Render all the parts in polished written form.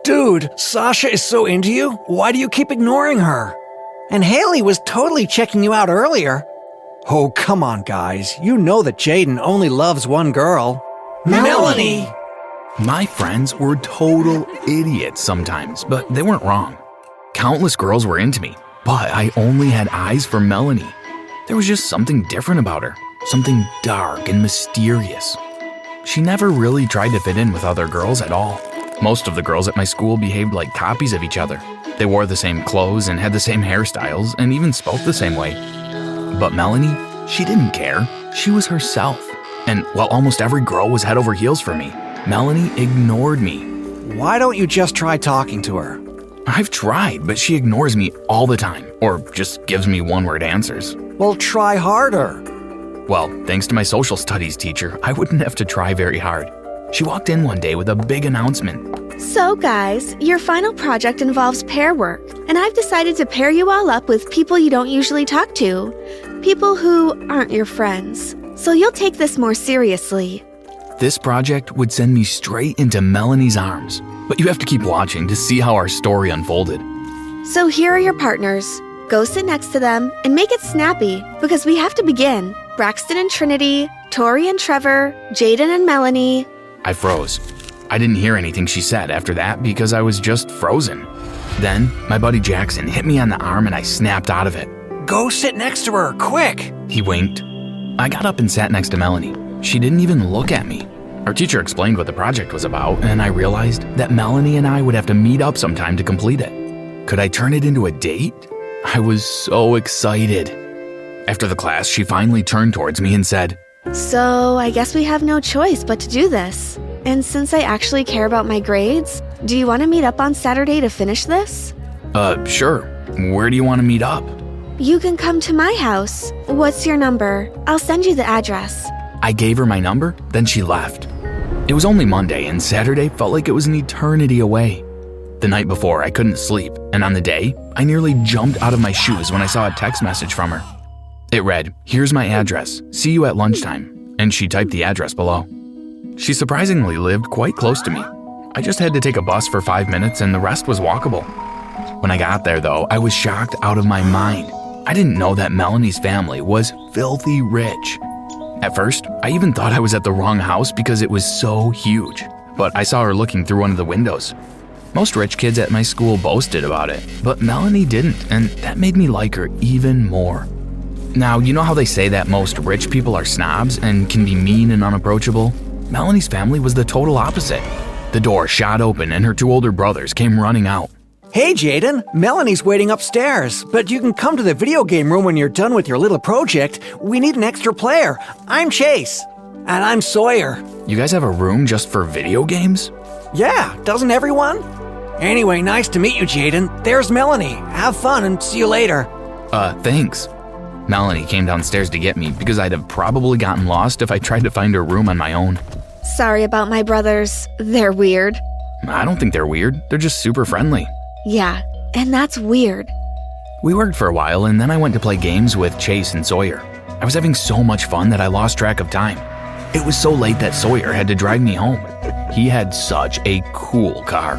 Dude, Sasha is so into you. Why do you keep ignoring her? And Haley was totally checking you out earlier. Oh, come on, guys. You know that Jaden only loves one girl. Melanie! My friends were total idiots sometimes, but they weren't wrong. Countless girls were into me, but I only had eyes for Melanie. There was just something different about her, something dark and mysterious. She never really tried to fit in with other girls at all. Most of the girls at my school behaved like copies of each other. They wore the same clothes and had the same hairstyles and even spoke the same way. But Melanie, she didn't care. She was herself. And while almost every girl was head over heels for me, Melanie ignored me. Why don't you just try talking to her? I've tried, but she ignores me all the time, or just gives me one-word answers. Well, try harder. Well, thanks to my social studies teacher, I wouldn't have to try very hard. She walked in one day with a big announcement. So guys, your final project involves pair work, and I've decided to pair you all up with people you don't usually talk to. People who aren't your friends. So you'll take this more seriously. This project would send me straight into Melanie's arms, but you have to keep watching to see how our story unfolded. So here are your partners. Go sit next to them and make it snappy, because we have to begin. Braxton and Trinity, Tori and Trevor, Jaden and Melanie. I froze. I didn't hear anything she said after that because I was just frozen. Then, my buddy Jackson hit me on the arm and I snapped out of it. Go sit next to her, quick! He winked. I got up and sat next to Melanie. She didn't even look at me. Our teacher explained what the project was about, and I realized that Melanie and I would have to meet up sometime to complete it. Could I turn it into a date? I was so excited. After the class, she finally turned towards me and said, So I guess we have no choice but to do this. And since I actually care about my grades, do you want to meet up on Saturday to finish this? Sure. Where do you want to meet up? You can come to my house. What's your number? I'll send you the address. I gave her my number, then she left. It was only Monday, and Saturday felt like it was an eternity away. The night before, I couldn't sleep, and on the day, I nearly jumped out of my shoes when I saw a text message from her. It read, "Here's my address. See you at lunchtime," and she typed the address below. She surprisingly lived quite close to me. I just had to take a bus for 5 minutes, and the rest was walkable. When I got there, though, I was shocked out of my mind. I didn't know that Melanie's family was filthy rich. At first, I even thought I was at the wrong house because it was so huge, but I saw her looking through one of the windows. Most rich kids at my school boasted about it, but Melanie didn't, and that made me like her even more. Now, you know how they say that most rich people are snobs and can be mean and unapproachable? Melanie's family was the total opposite. The door shot open and her 2 older brothers came running out. Hey, Jaden, Melanie's waiting upstairs, but you can come to the video game room when you're done with your little project. We need an extra player. I'm Chase. And I'm Sawyer. You guys have a room just for video games? Yeah, doesn't everyone? Anyway, nice to meet you, Jaden. There's Melanie. Have fun and see you later. Thanks. Melanie came downstairs to get me because I'd have probably gotten lost if I tried to find a room on my own. Sorry about my brothers. They're weird. I don't think they're weird. They're just super friendly. Yeah, and that's weird. We worked for a while, and then I went to play games with Chase and Sawyer. I was having so much fun that I lost track of time. It was so late that Sawyer had to drive me home. He had such a cool car.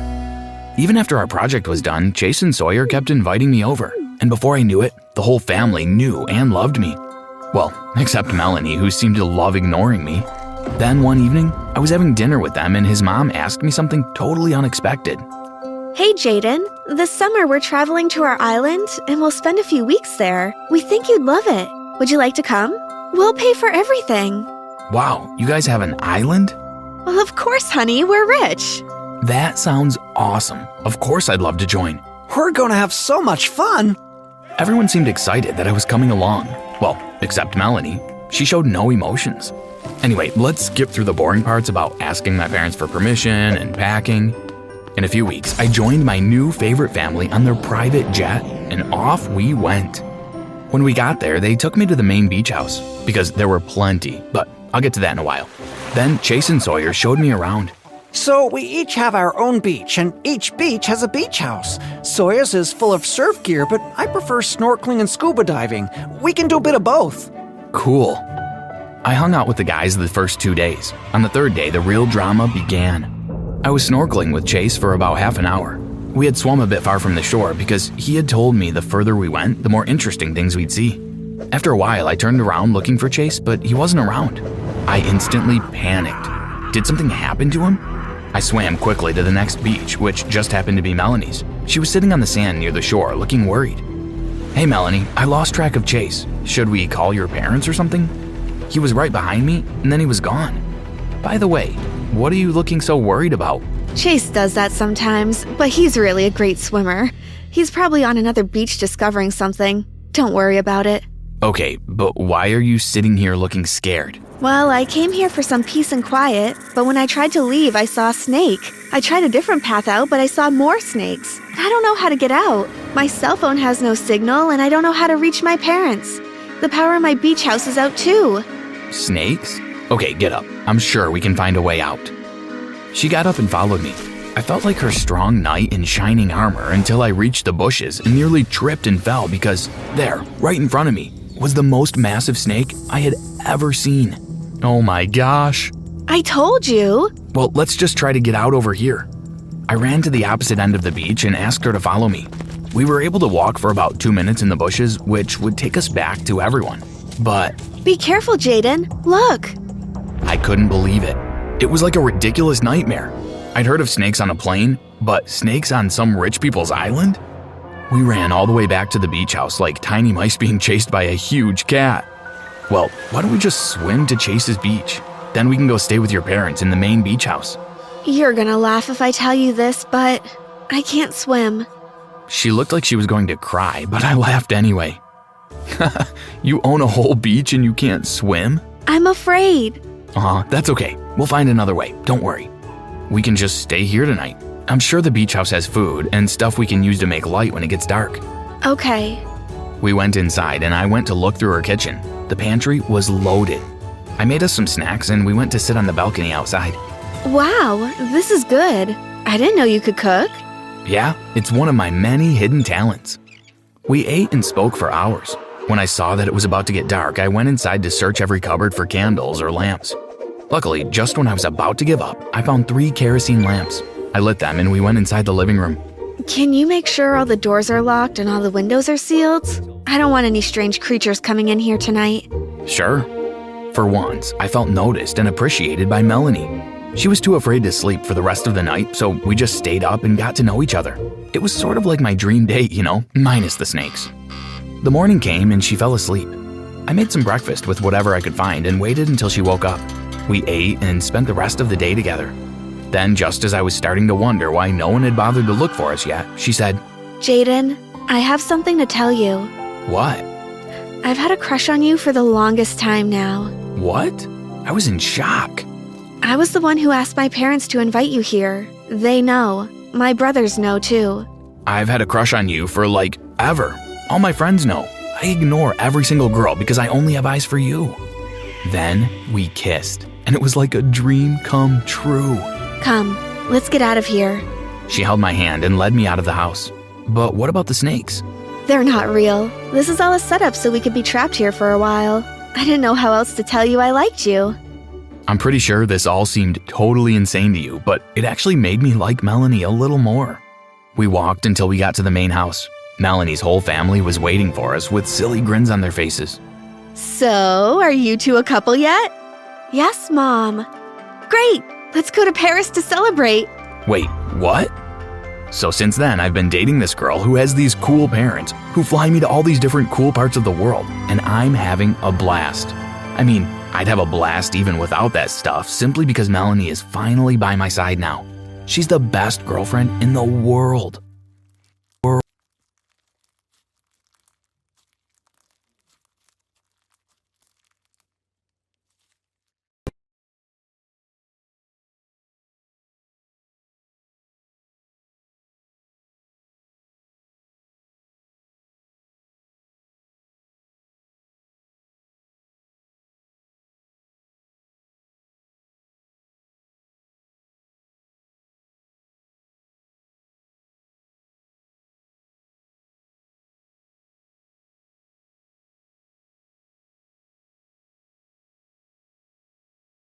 Even after our project was done, Chase and Sawyer kept inviting me over, and before I knew it, the whole family knew and loved me. Well, except Melanie, who seemed to love ignoring me. Then one evening, I was having dinner with them, and his mom asked me something totally unexpected. Hey, Jaden. This summer we're traveling to our island, and we'll spend a few weeks there. We think you'd love it. Would you like to come? We'll pay for everything. Wow, you guys have an island? Well, of course, honey. We're rich. That sounds awesome. Of course I'd love to join. We're gonna have so much fun. Everyone seemed excited that I was coming along. Well, except Melanie. She showed no emotions. Anyway, let's skip through the boring parts about asking my parents for permission and packing. In a few weeks, I joined my new favorite family on their private jet, and off we went. When we got there, they took me to the main beach house, because there were plenty, but I'll get to that in a while. Then Chase and Sawyer showed me around. So we each have our own beach, and each beach has a beach house. Sawyer's is full of surf gear, but I prefer snorkeling and scuba diving. We can do a bit of both. Cool. I hung out with the guys the first 2 days. On the third day, the real drama began. I was snorkeling with Chase for about half an hour. We had swum a bit far from the shore because he had told me the further we went, the more interesting things we'd see. After a while, I turned around looking for Chase, but he wasn't around. I instantly panicked. Did something happen to him? I swam quickly to the next beach, which just happened to be Melanie's. She was sitting on the sand near the shore, looking worried. "Hey Melanie, I lost track of Chase. Should we call your parents or something? He was right behind me, and then he was gone. By the way, what are you looking so worried about?" Chase does that sometimes, but he's really a great swimmer. He's probably on another beach discovering something. Don't worry about it. Okay, but why are you sitting here looking scared? Well, I came here for some peace and quiet, but when I tried to leave, I saw a snake. I tried a different path out, but I saw more snakes. I don't know how to get out. My cell phone has no signal, and I don't know how to reach my parents. The power in my beach house is out too. Snakes? Okay, get up. I'm sure we can find a way out. She got up and followed me. I felt like her strong knight in shining armor until I reached the bushes and nearly tripped and fell because there, right in front of me, was the most massive snake I had ever seen. Oh my gosh. I told you. Well, let's just try to get out over here. I ran to the opposite end of the beach and asked her to follow me. We were able to walk for about 2 minutes in the bushes, which would take us back to everyone. But Be careful, Jaden. Look. I couldn't believe it. It was like a ridiculous nightmare. I'd heard of snakes on a plane, but snakes on some rich people's island? We ran all the way back to the beach house like tiny mice being chased by a huge cat. Well, why don't we just swim to Chase's beach? Then we can go stay with your parents in the main beach house. You're gonna laugh if I tell you this, but I can't swim. She looked like she was going to cry, but I laughed anyway. You own a whole beach and you can't swim? I'm afraid. That's okay. We'll find another way. Don't worry. We can just stay here tonight. I'm sure the beach house has food and stuff we can use to make light when it gets dark. Okay. We went inside and I went to look through her kitchen. The pantry was loaded. I made us some snacks and we went to sit on the balcony outside. Wow, this is good. I didn't know you could cook. Yeah, it's one of my many hidden talents. We ate and spoke for hours. When I saw that it was about to get dark, I went inside to search every cupboard for candles or lamps. Luckily, just when I was about to give up, I found 3 kerosene lamps. I lit them and we went inside the living room. Can you make sure all the doors are locked and all the windows are sealed? I don't want any strange creatures coming in here tonight. Sure. For once, I felt noticed and appreciated by Melanie. She was too afraid to sleep for the rest of the night, so we just stayed up and got to know each other. It was sort of like my dream date, minus the snakes. The morning came and she fell asleep. I made some breakfast with whatever I could find and waited until she woke up. We ate and spent the rest of the day together. Then, just as I was starting to wonder why no one had bothered to look for us yet, she said, Jaden, I have something to tell you. "What?" I've had a crush on you for the longest time now. "What?" I was in shock. I was the one who asked my parents to invite you here. They know. My brothers know too. I've had a crush on you for ever. All my friends know. I ignore every single girl because I only have eyes for you. Then we kissed, and it was like a dream come true. Come, let's get out of here. She held my hand and led me out of the house. But what about the snakes? They're not real. This is all a setup so we could be trapped here for a while. I didn't know how else to tell you I liked you. I'm pretty sure this all seemed totally insane to you, but it actually made me like Melanie a little more. We walked until we got to the main house. Melanie's whole family was waiting for us with silly grins on their faces. So, are you two a couple yet? Yes, Mom. Great! Let's go to Paris to celebrate. Wait, what? So since then, I've been dating this girl who has these cool parents who fly me to all these different cool parts of the world, and I'm having a blast. I mean, I'd have a blast even without that stuff simply because Melanie is finally by my side now. She's the best girlfriend in the world.